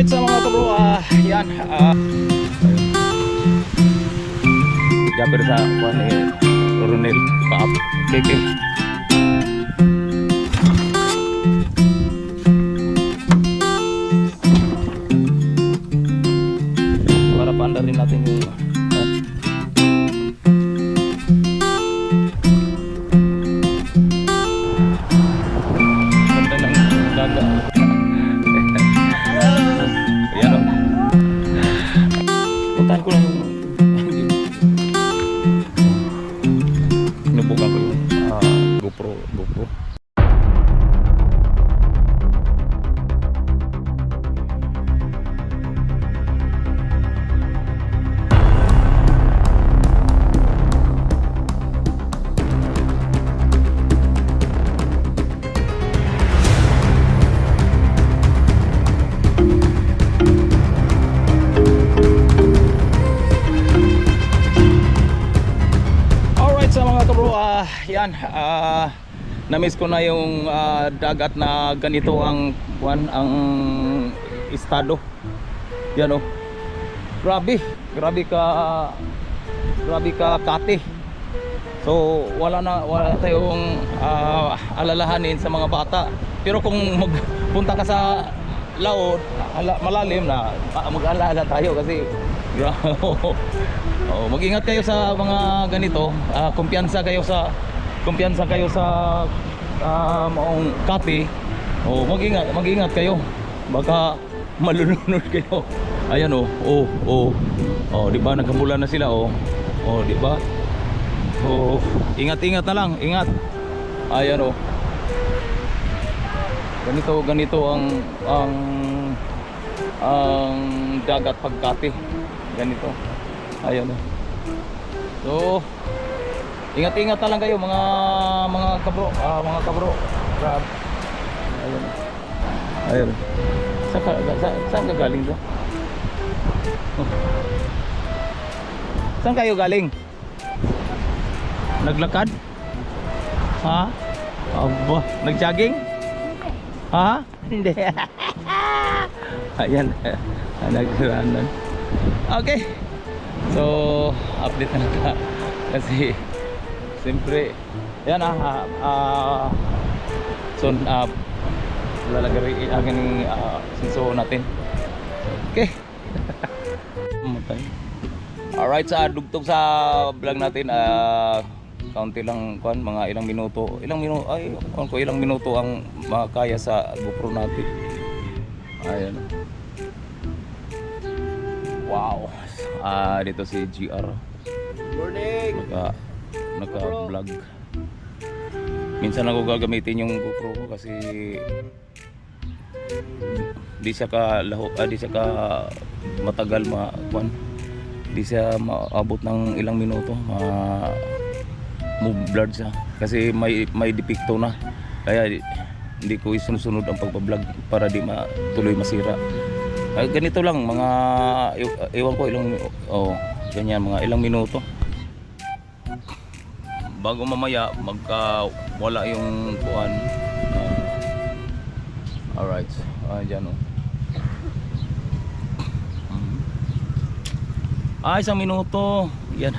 Alright sa mga kabro, yan Japper sa kuhan ni Ronel Paap Keke. Para paanda rin natin yung ganda ng daga. Ayan o. Puntahan ko lang yung nubugan ko yung GoPro. Yan, na-miss ko na yung dagat na ganito ang estado. Yan oh. Grabe ka Kati. So wala tayong alalahanin sa mga bata. Pero kung magpunta ka sa laot, malalim na mag-alala tayo kasi mag-ingat kayo sa mga ganito. Kumpiyansa kayo sa maong Kati. Mag-ingat kayo. Baka malulunod kayo. Ayan di ba nagkamula na sila di ba? Ingat na lang, ingat. Ayan ganito ang dagat pag Kati. Ganito. Ayan so ingat na lang kayo mga kabro, Grab. Ayun. Saan ka galing to? Saan kayo galing? Naglakad? Ha? Aba, nagjogging? Ha? Hindi. Ayan. Nagsiranan. Okay. So, update na lang kasi siyempre yan soon lalagay ang sinso natin. Okay. Alright, sa dugtog sa vlog natin kaunti lang mga ilang minuto ilang minuto ang makaya sa GoPro natin. Ayan. Wow. Dito si GR. Morning. Naka-vlog. Minsan ako gagamitin yung GoPro ko kasi di siya ka matagal di siya maabot ng ilang minuto move blurred siya kasi may depekto na, kaya hindi ko isunod ang pagpa-vlog para di tuloy masira. Ganito lang mga ewan ko ilang ganyan mga ilang minuto bago mamaya wala yung kuan. Alright, dyan isang minuto yan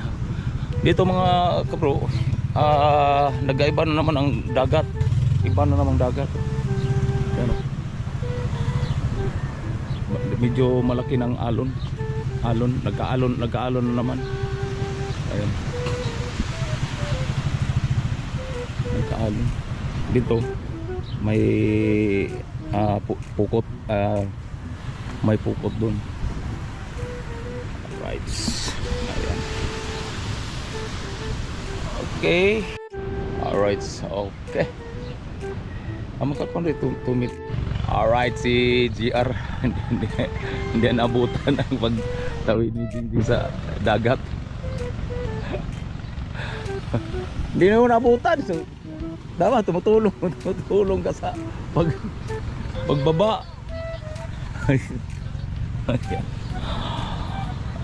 dito mga kabro. Nag-iba na naman ang dagat, iba na naman dagat yan medyo malaki ng alon nagka-alon na naman. Ayun, nagka-alon dito may pukot, may pukot dun. Right. Ayan. Okay. Alright, okay. Magkakon rin 2 minutes. Alright, si GR hindi nabutan ang pagtawid ni Jingjing sa dagat. Hindi na nabutan, so dapat tumutulong ka sa pagbaba.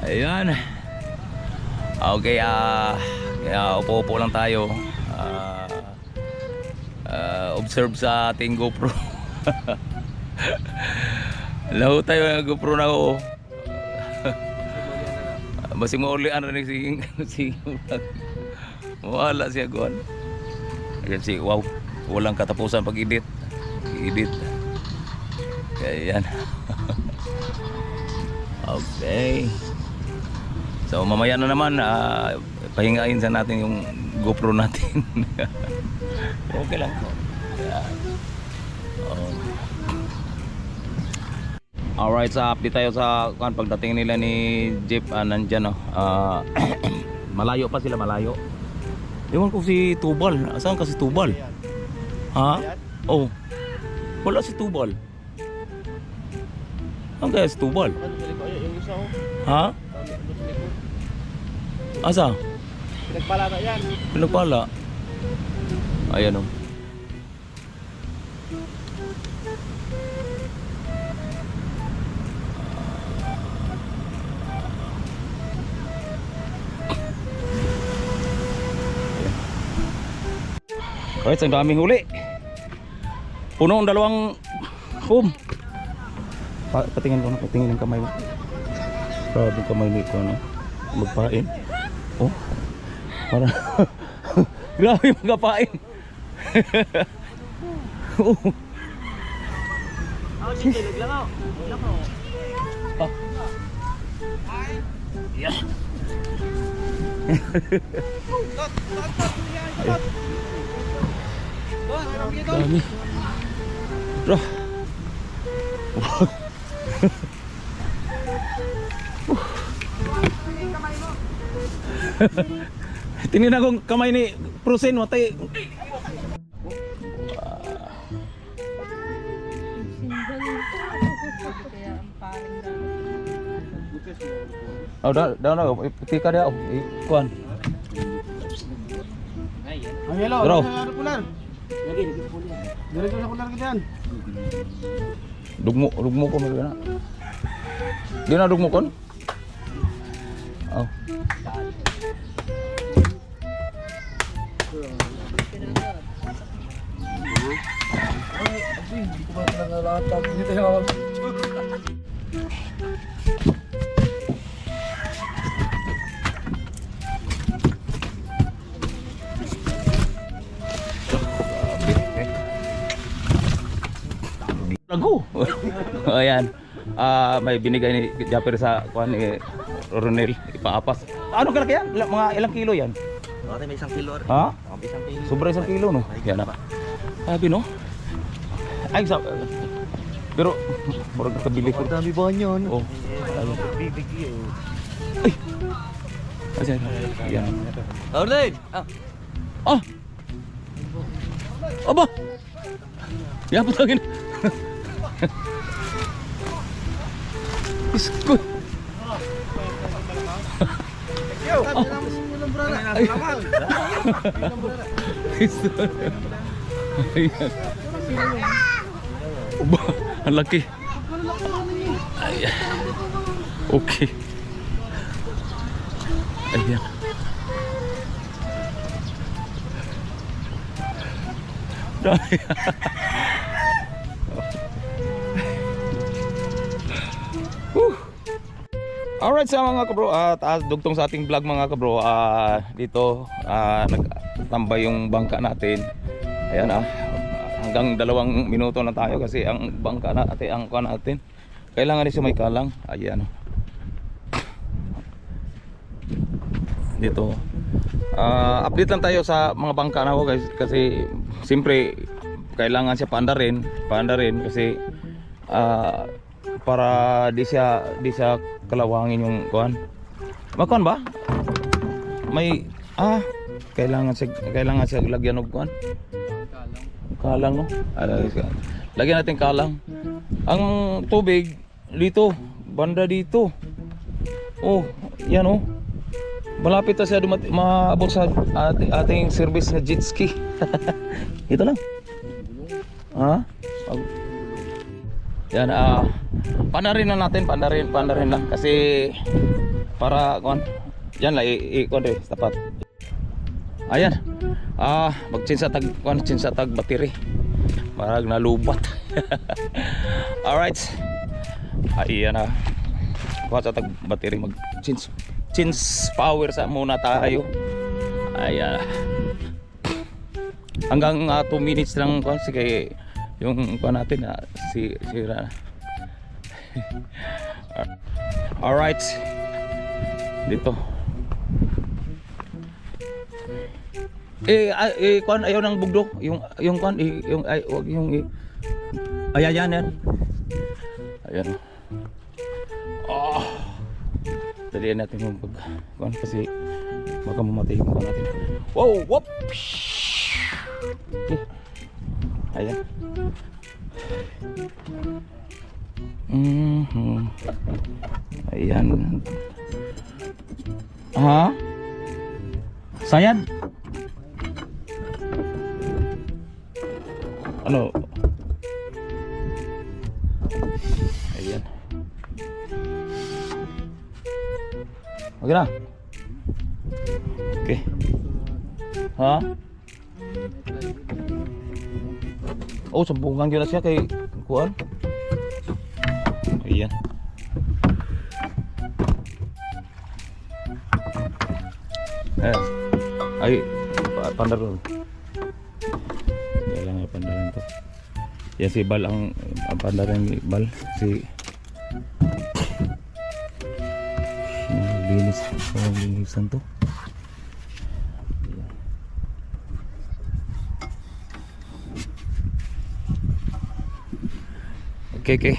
Ayan. Okay, upo lang tayo. Observe sa ating GoPro. Laho tayo nga GoPro na ako. Basing maulian na ni si wala siya kuan. Ayan si wow, walang katapusan pag-edit. Edit. Kaya yan. Okay. So mamaya na naman pahingain sa natin yung GoPro natin. Okay lang po. Ayan. Alright, sa update tayo sa pagdating nila ni Jeep, nandyan malayo pa sila, malayo. Ewan ko si Tubal, saan kasi Tubal? Ha? Oh, wala si Tubal. Saan kaya si Tubal? Ha? Asa? Pinagpala na yan. Pinagpala. Ayan o. Alright, ang daming huli. Puno ang dalawang boom. Patingin ko na, patingin ang kamay mo. Grabe ang kamay nito, no? Magpain. Oh, para grabe magapain. Oh. Ako sige, naglakaw. Ah. Yeah. Dami. Bro. Tingnan akong kamay ni Prusen matay. Oh, dah putih ka dia. Kuan. Ang yellow, Bro. ano pular? Lagi, pular. Diretso sa pular kita yan. Dugmo ko meron na. Di na dugmo kon? Oh. Lagu. Ayan. May binigay ni Japper sa kuan ni Ronel ipaapas. Ano kalakihan? Mga ilang kilo yan? May isang kilo. Ha? Isang kilo. Sobra 1 kilo no. Yan na. Sabi no. Ay sa pero murag kabili ko. Dami ba niyan? Oh. Bibig yun. Ay. Ayan. Yan. Orlin! Ah. Aba. Ya putangin. Isko. Yo! Salamat! Ayan. Uba, ang laki. Ayan. Okay. Ayan. Dami. Alright sa mga kabro, dugtong sa ating vlog mga kabro, dito nagtambay yung bangka natin. Ayan hanggang 2 minuto na tayo kasi ang bangka natin, ang kuha natin kailangan din siya may kalang. Ayan dito. Update lang tayo sa mga bangka na guys kasi siyempre kailangan siya paandarin kasi para di siya kalawangin yung kuan. Makuan ba? May kailangan siya lagyan ng kuan. Kalang no. Lagyan natin kalang. Ang tubig dito, banda dito. Oh, yan oh. Malapit na siya maabot sa ating service na jet ski. Ito lang. Yan pandarin na natin, pandarin lang kasi para kuan. Yan la kuan deh tapat. Ayan. Magchinsa tag battery. Marag nalubat. All right. Ayan na. Kuha sa tag battery mag change power sa muna tayo. Ayan. Hanggang 2 minutes lang kuha sige yung kuha natin si sira. Alright. Dito. Kuan ayaw ng bugdok, yung kuan yung ay wag yung ayan yan. Ayan. Oh. Dalian natin yung pag kuan kasi baka mamatay yung kuan natin. Wow, whoop. Okay. Ayan. Ayan. Ha? Sayad? Ano? Ayan. Okay na? Okay. Ha? Oh, sambungan yun na siya kay kuan. Ayan. Ay, pandaron. Kailangan pandaran to. Yan si Bal ang pandaran ni Bal. Si linisan to. Okay.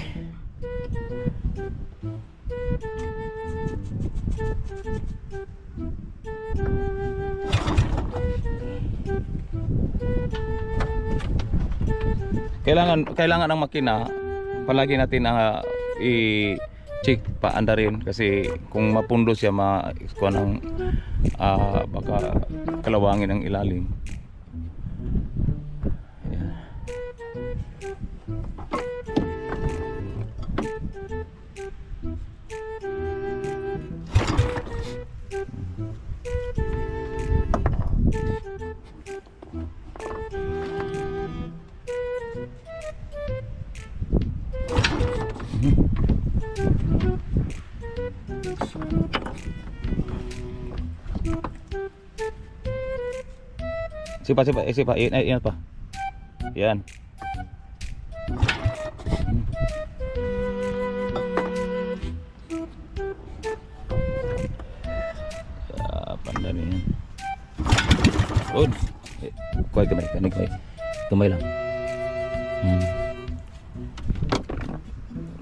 Kailangan ng makina palagi natin i-check paandarin kasi kung mapundo siya kuha ng baka kalawangin ang ilalim. Ayan. Sipa, ingat pa. Yan. Pandari yan. Ud. Kuhay kamay, kamay lang.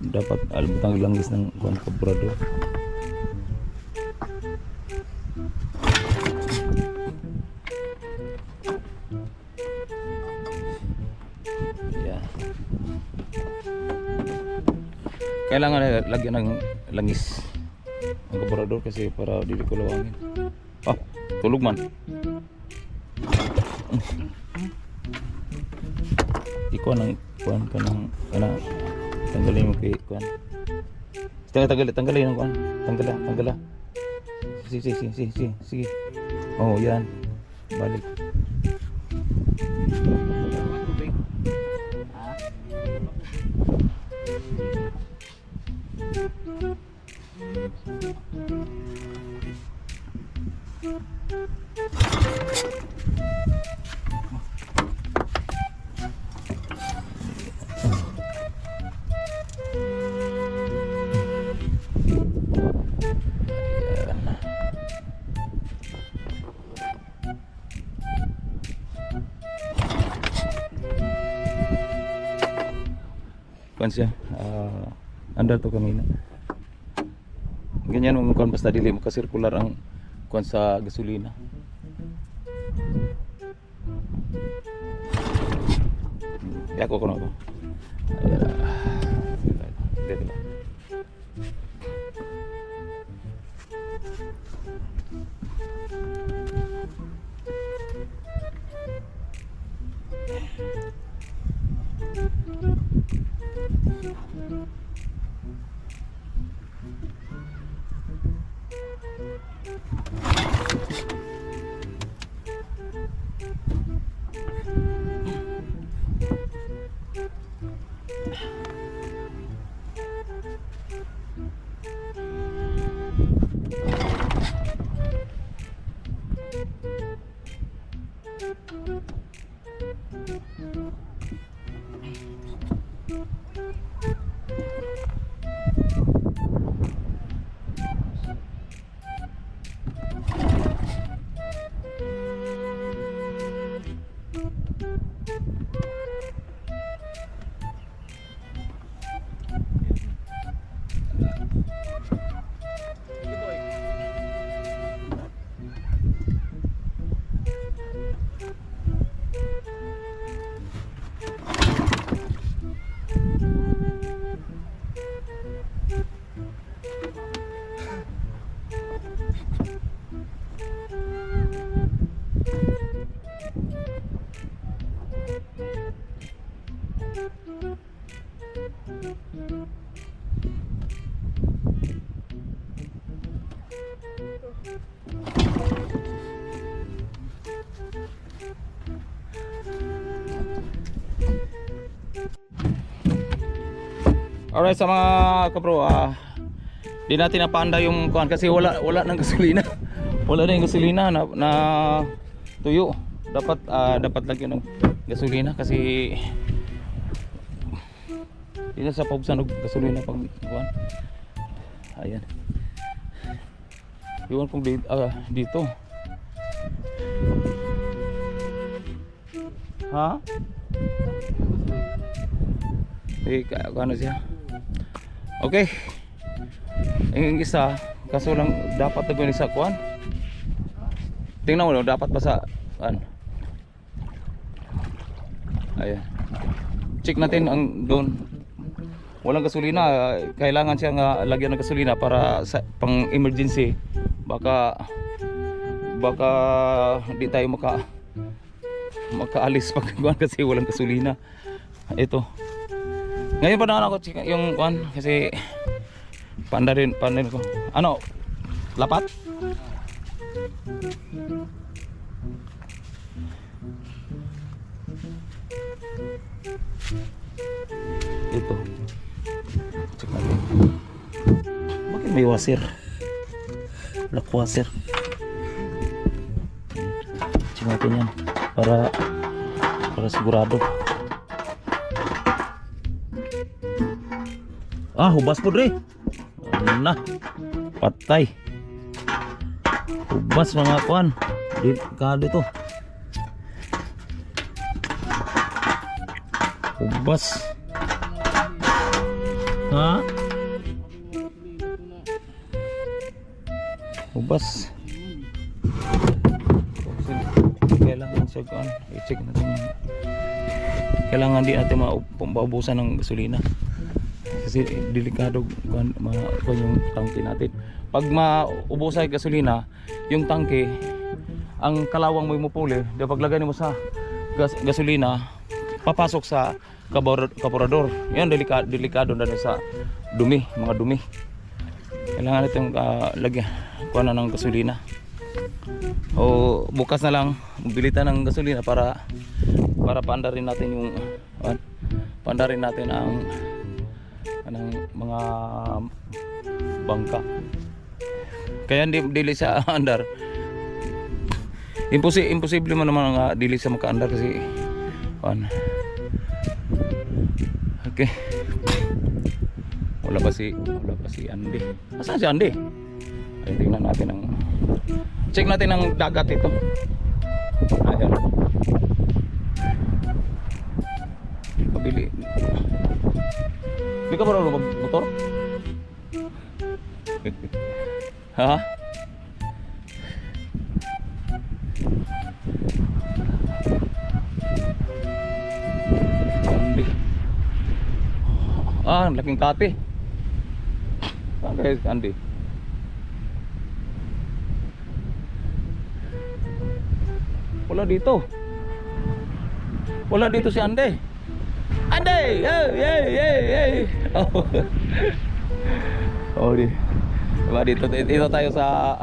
Dapat albutang ilangis ng kuhan kaburador. Kailangan lagyan ng langis ang kaburador kasi para dili ko lawangin. Tulog man. Ikaw nang kuan ka ng tanggalin mo kay kuan. Tanggalin ng kuan. Tanggala. Sige. Oh, yan. Balik. Kuan siya andar to kanina ganyan mong kuan basta dili mo ka circular ang kuan sa gasolina. Yako ko na ko dito lang. Alright sa mga kapro, di natin napaanda yung kuhan kasi wala nang gasolina. Wala na yung gasolina na tuyo. Dapat lagyan ng gasolina kasi di na sa paubsan ng gasolina pag kuhan. Ayan. Iwan kung dito. Ha? Ano siya? Okay. Yung isa, kaso lang dapat na gawin sa kuhan. Tingnan mo, dapat pa sa ano. Ayan. Check natin ang doon. Walang gasolina, kailangan siyang lagyan ng gasolina para sa pang emergency. Baka di tayo makaalis pag kasi walang gasolina. Ito. Ngayon pa na ako check yung kuhan kasi pandarin ko. Ano? Lapat? Ito. Check natin. Bakit may wasir? Lock wasir. Check natin yan para sigurado. Hubas po dre. Na. Patay. Hubas mga kuan. Dito. Hubas. Ha? Hubas. Kailangan siya kuan. I-check natin yun. Kailangan di natin maubusan ng gasolina. Kasi delikado kuan yung tangke natin. Pag maubusan yung gasolina, yung tangke, ang kalawang mo mupuli, pag lagay mo sa gasolina, papasok sa kaburador. Yan delikado na sa mga dumi. Kailangan natin lagyan kuan ng gasolina. O bukas na lang magbilitan ng gasolina para paandarin natin yung paandarin natin ang mga bangka. Kaya dili sa andar. Imposible man naman nga dili sa makaandar kasi okay. Wala pa si Andy. Asan si Andy? Ay, tingnan natin check natin ang dagat ito. Ayan. Pabili. Hindi ka marunong mag-motor? Ha? Andy. Ang laking kate. Saan guys, Andy? Wala dito si Andy. Andy! Hey! Oh, diba dito tayo sa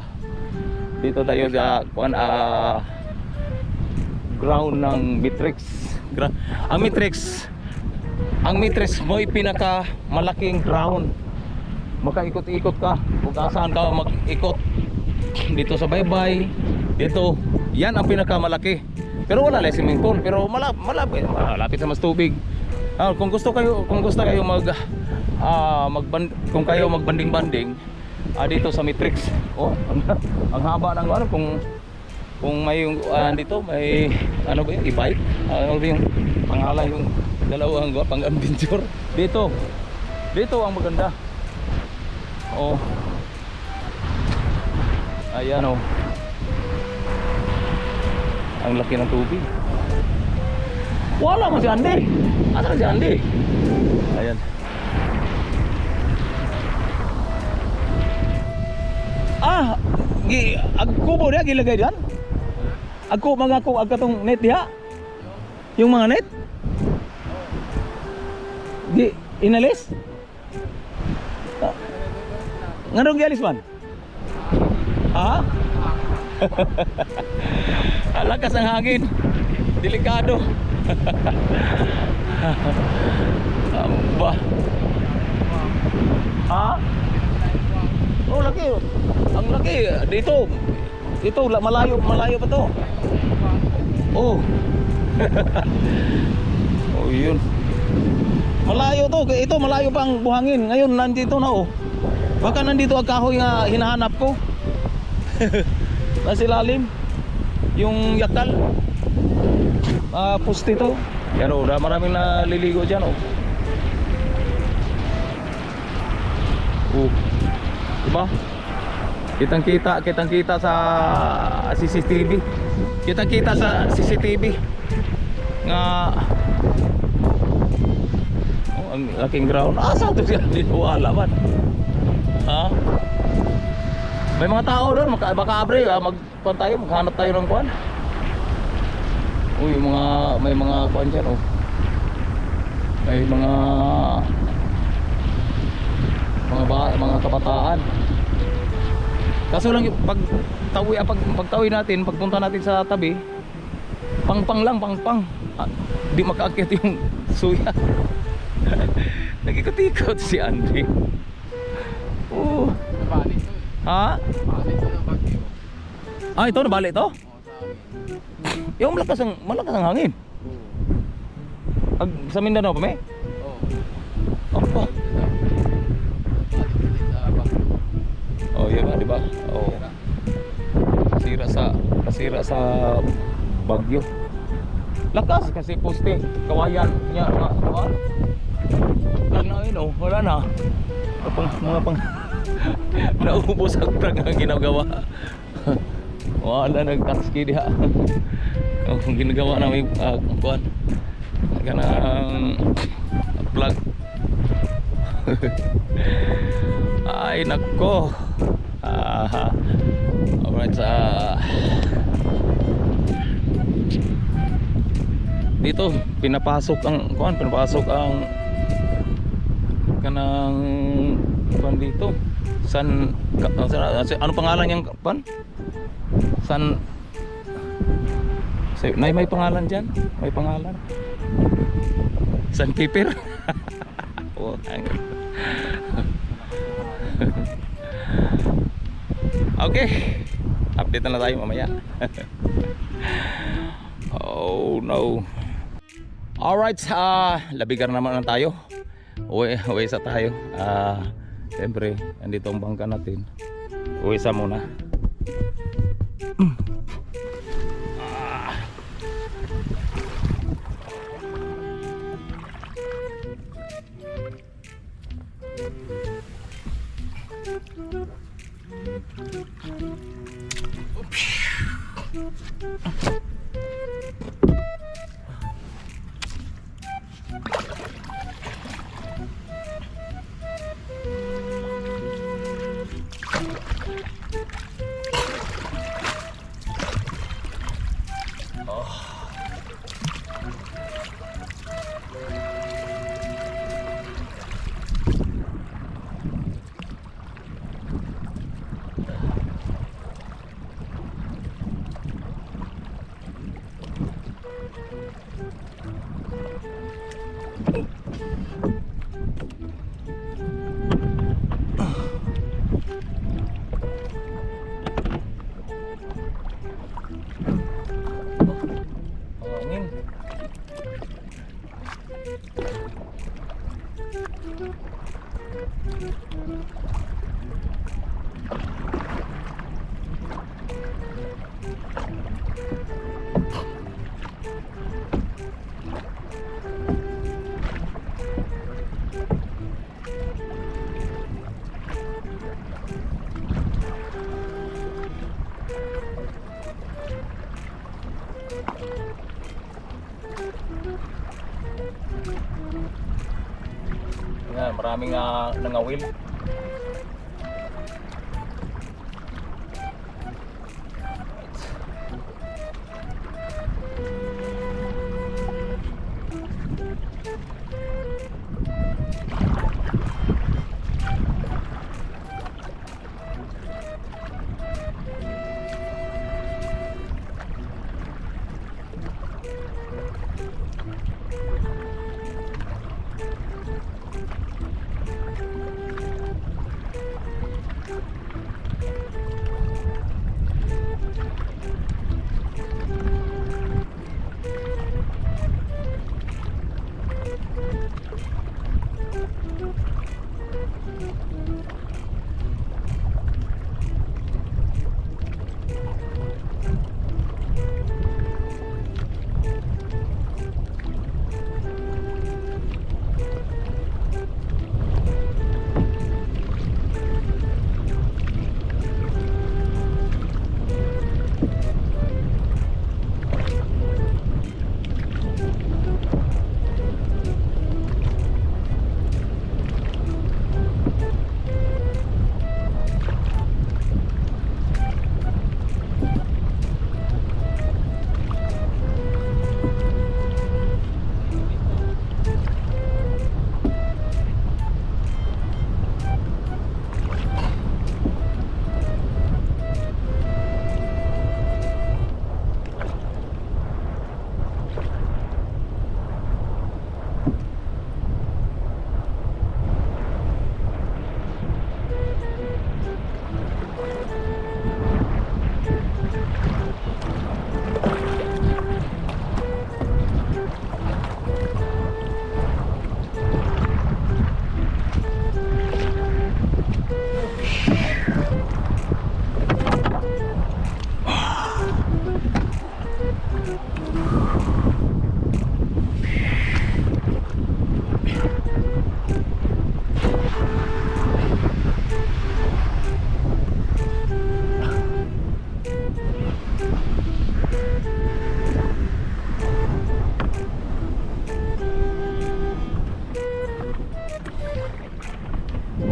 ground ng Matrix. Ang Matrix mo ay pinaka malaking ground. Makaikot-ikot ka kung saan ka mag-ikot. Dito sa Baybay, dito, yan ang pinakamalaki. Pero wala lang swimming pool, pero malapit sa mas tubig. Kung gusto kayo kung kayo magbanding-banding dito sa Matrix. Ang haba ng kung may dito may ano ba yung e-bike? Ano yung pangalan yung dalawang pang-adventure dito ang maganda. Ayan ang laki ng tubig. Wala mo si Andy. Asan si Andy? Ayan. Agkubo dia gilagay diyan. Agkatong net diha. Yung mga net. Inalis? Nganong gialis man? Ha? Lakas ang hangin. Delikado. Amba. Lagi, dito. Ito, malayo pa to. Oh. Oh, yun. Malayo to. Ito, malayo pa ang buhangin. Ngayon, nandito na oh. Baka nandito ang kahoy nga hinahanap ko. Nasa ilalim. Yung yakal. Pusti to. Yan oh, maraming naliligo dyan oh. Oh. Diba? Kitang-kita sa CCTV. Kitang-kita sa CCTV nga oh, ang laking ground. Asa to siya? Hindi wala man. Ha? May mga tao doon, baka abre, magkuhan tayo, maghanap tayo ng kuhan. Uy, may mga kuhan dyan oh. May mga kabataan. Kaso lang pagtawi natin, pagpunta natin sa tabi, pang lang. Di makaakyat yung suya. Nagikot-ikot si Andre. Oh. Nabalik to. Ha? Nabalik to ng bagyo. Ito nabalik to? Oo, sa amin. Yung malakas ang hangin. Sa Mindanao pa may? Oo. Apa? Oh, yun ba, di ba? Oh. Nasira sa bagyo. Lakas kasi poste, kawayan niya nga. Wala na yun oh, wala na. Mga pang naubos ang prang ang ginagawa. Wala nagtaski diha. Kung ginagawa na may kuwan. Kanang plug. Ay nako. Alright, dito pinapasok ang kanang kuan dito. Ano pangalan niyang kuan? May pangalan diyan? May pangalan. Sandpaper. Oh, okay, update na tayo mamaya. Oh no. Alright, labigar naman na tayo. Uwi sa tayo. Siyempre, andito ang bangka natin. Uwi sa muna. Yan, maraming nangawil.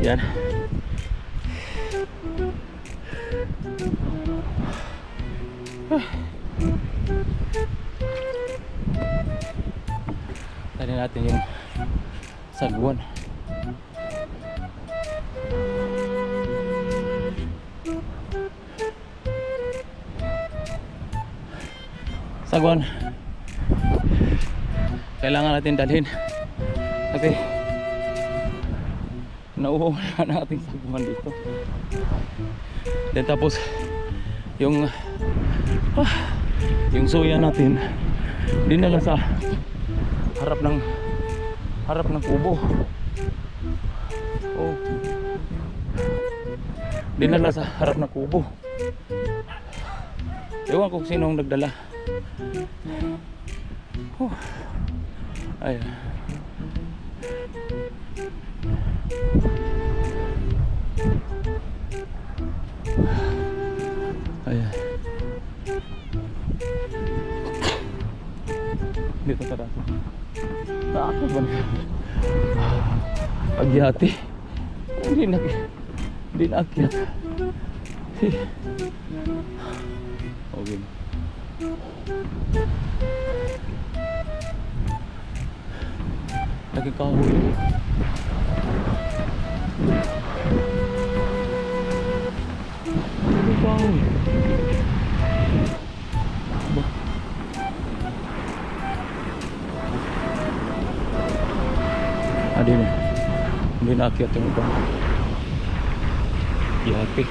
Yan. Tadi natin yung sagwan. Sagwan. Kailangan natin dalhin. Kasi nauulan natin sagwan dito. Dan tapos yung suya natin dinala sa harap ng kubo. Oh. Dinala sa harap ng kubo. Ewan kung sinong nagdala. Ayun. Ayan. Dito ka dati. Takot ba niya? Agyati. Hindi naakyat. Okay. Lagi kahoy. Lagi kahoy. Adin, hindi naakyat yung iba. Yati.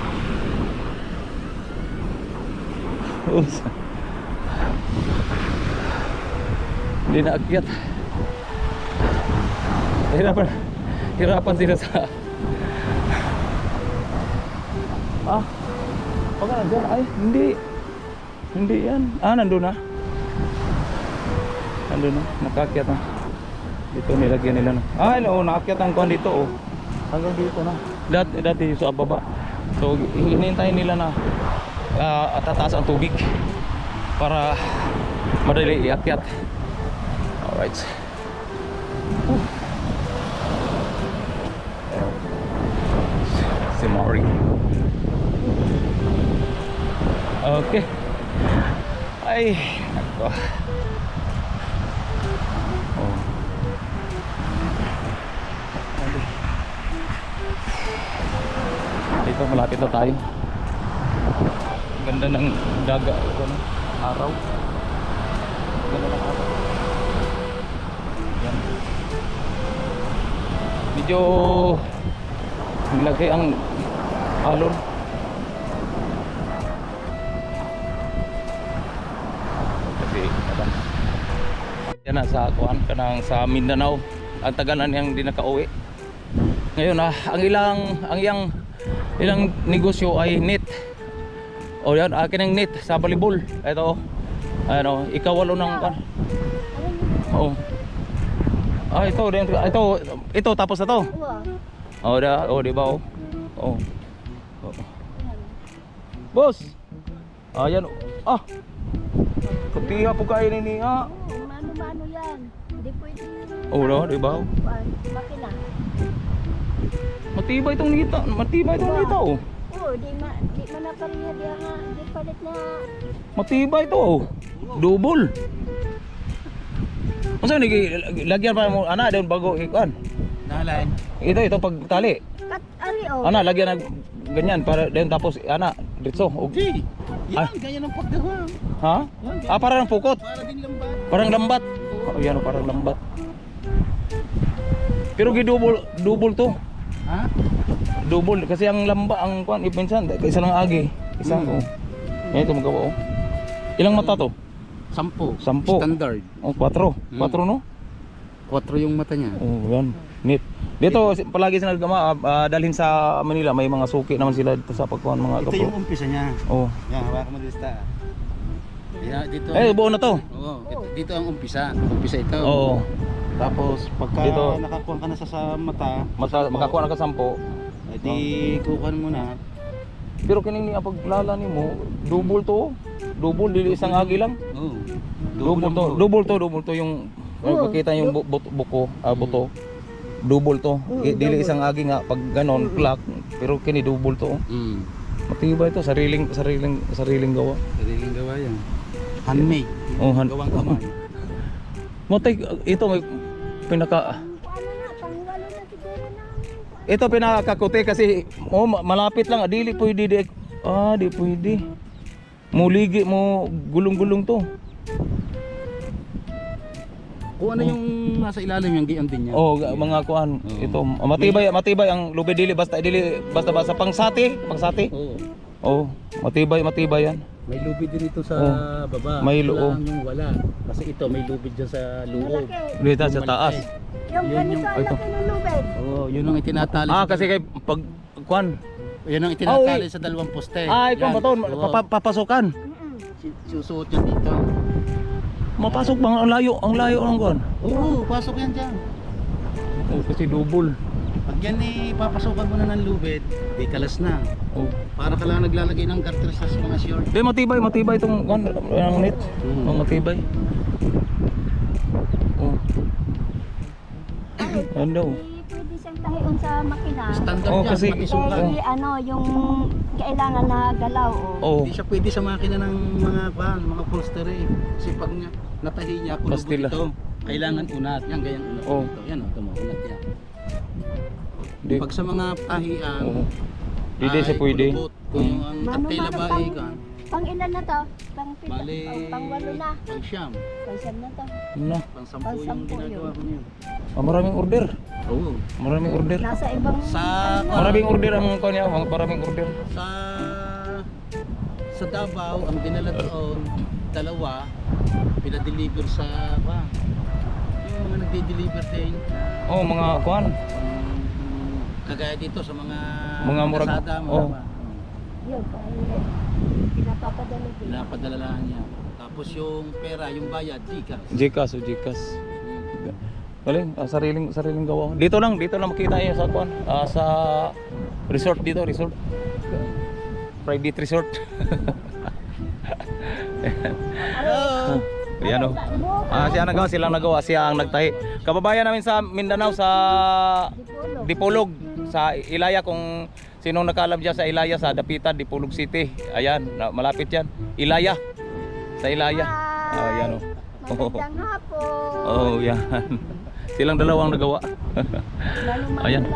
Hindi naakyat. Hirapan sila sa pagka nandyan, ay hindi yan, nandun na nakakyat na dito, nilagyan nila na nakakyat ang kuhan dito hanggang dito na dati sa baba. So hinihintay nila na tataas ang tubig para madali iakyat. Alright. Si Mori. Okay. Ay, nako. Dito malapit na tayo. Ganda ng daga, araw. Ganda ng araw. Yan. Medyo nilagay ang alon. Kasi yan na sa kuan kanang sa Mindanao. Ang tagal na niyang di nakauwi. Ngayon ang ilang negosyo ay net. O yan, akin ang net sa volleyball. Ito, ikawalo ng kan. Oh. Ito tapos na to. Di ba? Boss. Ayan. Kutiha po kayo ni Mano yan. Hindi pwede. Di ba? Makina. Matibay itong nita. Di manapariya diya nga. Di palit na. Matibay ito. Double. Masa lagyan pa mo doon bago ikuan. Nalain. Ito pag tali. Lagyan na ganyan para doon tapos dito. Okay. Yan, ganyan ang paggawa. Ha? Para ng pukot. Para din lambat. Parang lambat. Parang lambat. Pero double to. Ha? Double kasi ang lamba ang kuan minsan isa lang agi. Isang ito magawa Ilang mata to? 10. 10. Standard. 4. 4 no? 4 yung mata niya. Yan. Neat. Dito palagi sila dalhin sa Manila, may mga suki naman sila dito sa pagkuhan mga Ito yung umpisa niya. Yan, hawakan mo dito. Dito. Buo na to. Dito ang umpisa. Umpisa ito. Oo. Tapos pagka Dito. nakakuha ka na sa mata, Makakuha na ka 10. di kukuhan mo na. Pero kining ni paglala nimo, double to. Double dili isang agi lang. Double to yung makita yung buko, buto. double to. Dili isang agi nga pag ganon clock, pero kini double to. Matibay to, sariling gawa. Sariling gawa yan. Handmade. Oh, Gawang kamay. Motay ito may pinaka Ano na, pangwalo na siguro na. ito pinakakote kasi malapit lang, dili pwede di. Di pwede. Muligi mo gulong-gulong to. Kung ano yung nasa ilalim yung giyan din niya. Mga kuan. Ito matibay ang lube dili basta pangsati. Oo. Matibay yan. May lubid din ito sa baba. May Wala loob. yung wala. Kasi ito may lubid dyan sa loob. Malaki. Dito sa taas. Yung Yun ganito yung- ang laki ng lubid. Oo, yun ang itinatali. Kasi kay pag kuan. Yan ang itinatali sa dalawang poste. Ikaw Yan. ba to? Oo. Papasukan. Susuot yan dito. Mapasok bang ang layo ng kuan? Oo, pasok yan dyan. Kasi double. Pag yan papasukan mo na ng lubid, di kalas na. Para ka lang naglalagay ng cartridge sa mga short. Di matibay itong kuan ang net. Matibay. Ano? Pwede siyang tahion sa makina. Standard yan, kasi pati sukat. Kaya yung kailangan na galaw. Oh. Hindi siya pwede sa makina ng mga mga upholstery. Kasi pag natahi niya, kulubot Pastila. ito. Kailangan unat. Yan, gayang unat ito. Yan o, ito mo, unat yan. Di. Pag sa mga tahian, Di siya pwede. kulubot. Kung ang antay labae ka, Pang ilan na to? Pang pita, bali, pang walo na. pang siyam. Pang siyam na to. Na. Pang sampu Pang yung sampu ginagawa ko niyan. Maraming order. Oo. Maraming order. Nasa ibang Sa- Maraming order ang kuan niya, maraming order. Sa Davao, ang dinala doon, dalawa, pinadeliver sa yung mga nagde-deliver din. Mga kuan. Kagaya dito sa mga Murag. Lazada, yun. Pinapapadala din. pinapadala lang niya. Tapos yung pera, yung bayad, Gcash. Gcash. Galing, sariling gawa. Dito lang makita niyo sa kuan. Sa resort dito, resort. Private resort. Ayan o. Silang nagawa, siya ang nagtahi. Kababayan namin sa Mindanao sa Dipolog, sa Ilaya, kung sinong nakaalam dyan sa Ilaya, sa Dapitan, Dipolog City. Ayan, malapit yan. Ilaya. Sa Ilaya. Ayan o. Magandang hapon. Yan. Silang dalawang nagawa. Ayan.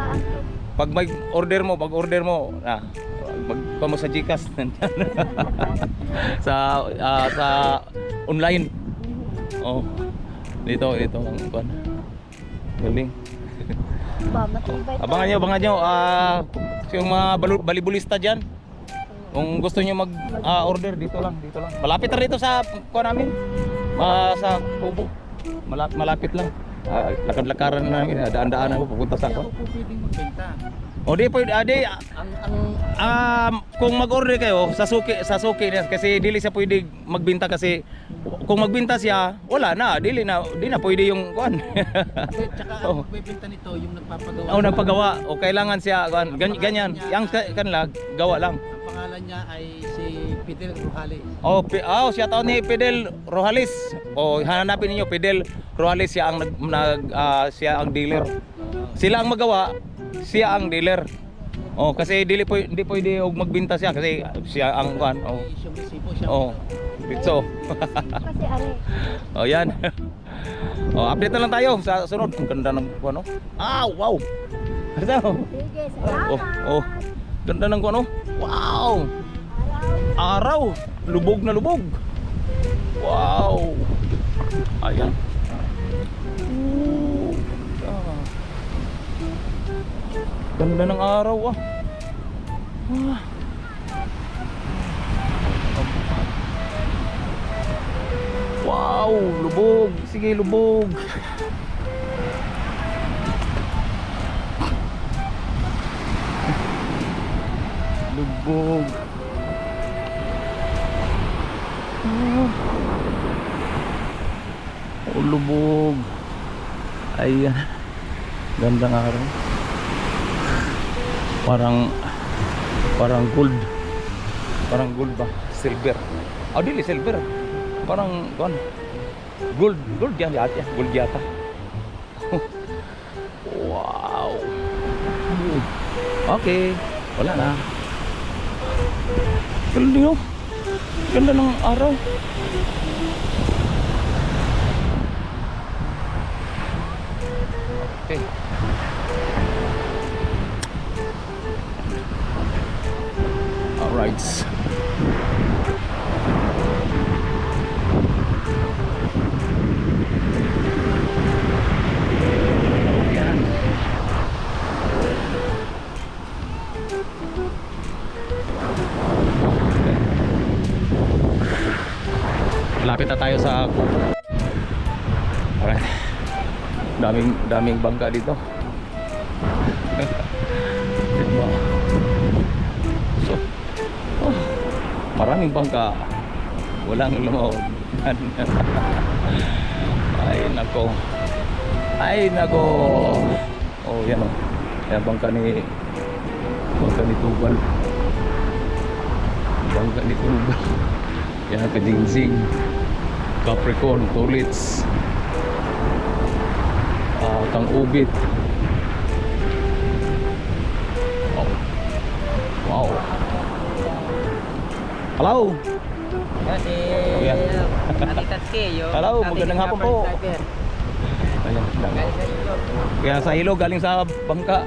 Pag order mo, magpa mo sa Gcash. sa online. Dito ang kuan. Galing. Matibay. Abangan nyo yung mga balibulista diyan. Kung gusto niyo mag-order dito lang. Malapit na rito sa kuan namin. Sa Kubo. Malapit lang. Lakad-lakaran na namin, daan-daanan ko pupunta sa kuan. Ako po pwedeng magbenta. Di pwede, kung mag-order kayo sa suki niya, kasi dili siya pwede magbenta, kasi kung magbenta siya, wala na, di na pwede yung kuan. Tsaka ang magbebenta nito, yung nagpapagawa. Nagpagawa, o kailangan siya kuan, ganyan, yang kanila gawa lang. Ang pangalan niya ay si Fidel Rojales. Siya taon ni Fidel Rojales. Hanapin niyo Fidel Rojales, siya ang dealer. Sila ang magawa, siya ang dealer. Kasi hindi pwede magbenta siya kasi siya ang kuan. Siya resibo siya. Dito. Kasi are. Yan. Update na lang tayo sa sunod. Ang ganda ng kuan. Wow. Ano? Sige, salamat. Ganda ng kuan. Wow. Araw. Lubog na lubog. Wow. Ayan. Ganda ng araw Wow, lubog. Sige, lubog. Lubog. Lubog. Ayan. Gandang araw. Parang gold. Parang gold ba? Silver. Dili silver. Parang gold yan yata. Gold yata. Wow. Okay, wala na. Ganda yun. Ganda ng araw. Okay. Alright. Yan. Lapit na tayo sa alright. Daming bangka dito. Diba? So, maraming bangka. Walang lumaon. Ay nako. Ay nako. Oh, yan oh. Yan bangka ni Tubal. Bangka ni Tubal. Yan Kajingsing, Capricorn, Tulits, Kang Ubit. Wow. Hello. Kasi Yeah. Tatsuki, Hello, magandang hapon po. Ayan, kaya sa ilo galing sa bangka.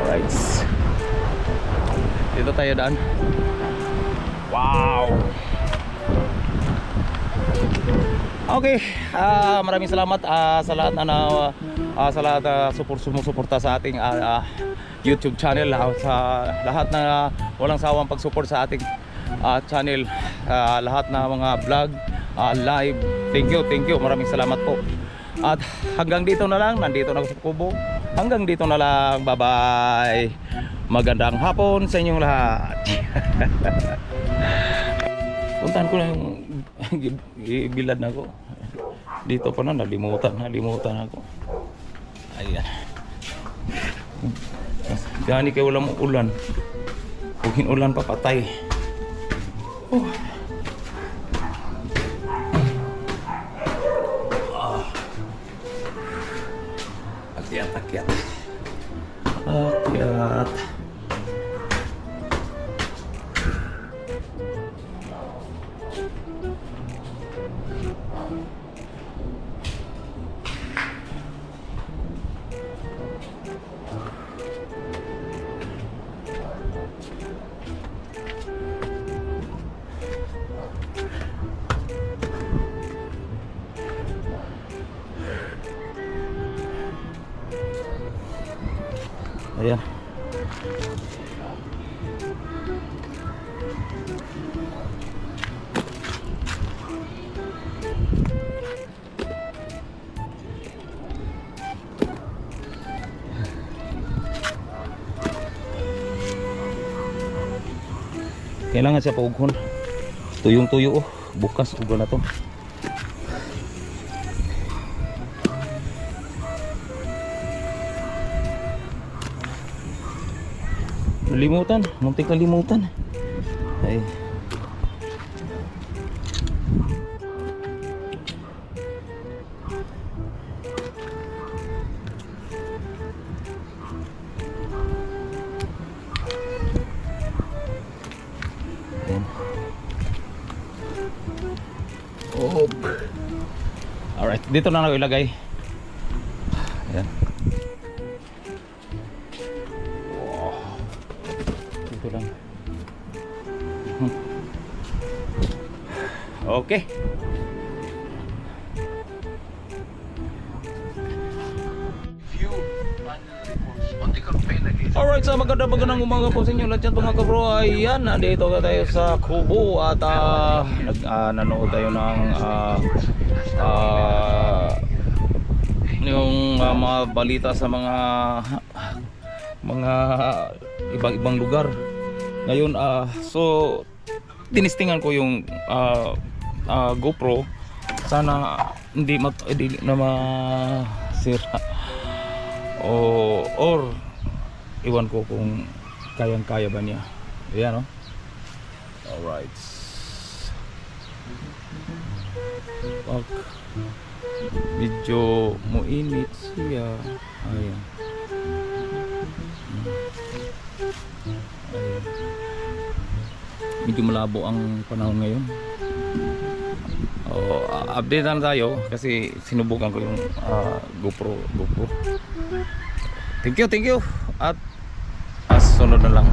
Alright. Dito tayo daan. Wow. Okay, maraming salamat sa lahat sa lahat sumusuporta sa ating YouTube channel, sa lahat na walang sawang pag-support sa ating channel, lahat na mga vlog, live. Thank you, maraming salamat po. At hanggang dito na lang, nandito na ako sa Kubo. Hanggang dito na lang, bye bye. Magandang hapon sa inyong lahat. Puntahan ko na yung bilad na ako. Dito pa na, nalimutan ako. Ayan. Gani kayo walang ulan. Huwag ulan pa, patay. Akyat. Ayan. Kailangan siya paughon. Tuyong-tuyo oh. Bukas ugo na to. Nalimutan, muntik nalimutan. Ay. Ayan. Oh. Alright, dito na lang ilagay. Ayan. Lang. Okay. Alright, so magandang umaga po sa inyo lahat mga kabro. Ayan, nandito tayo sa Kubo at nanood tayo ng yung mga balita sa mga ibang lugar. Ngayon so tinistingan ko yung GoPro, sana hindi na masira or iwan ko kung kayang-kaya ba niya. Ayan, no? Alright. Park. Medyo muinit siya. Ayan. Ayan. Medyo malabo ang panahon ngayon. Update na tayo kasi sinubukan ko yung GoPro. Thank you. At sunod na lang.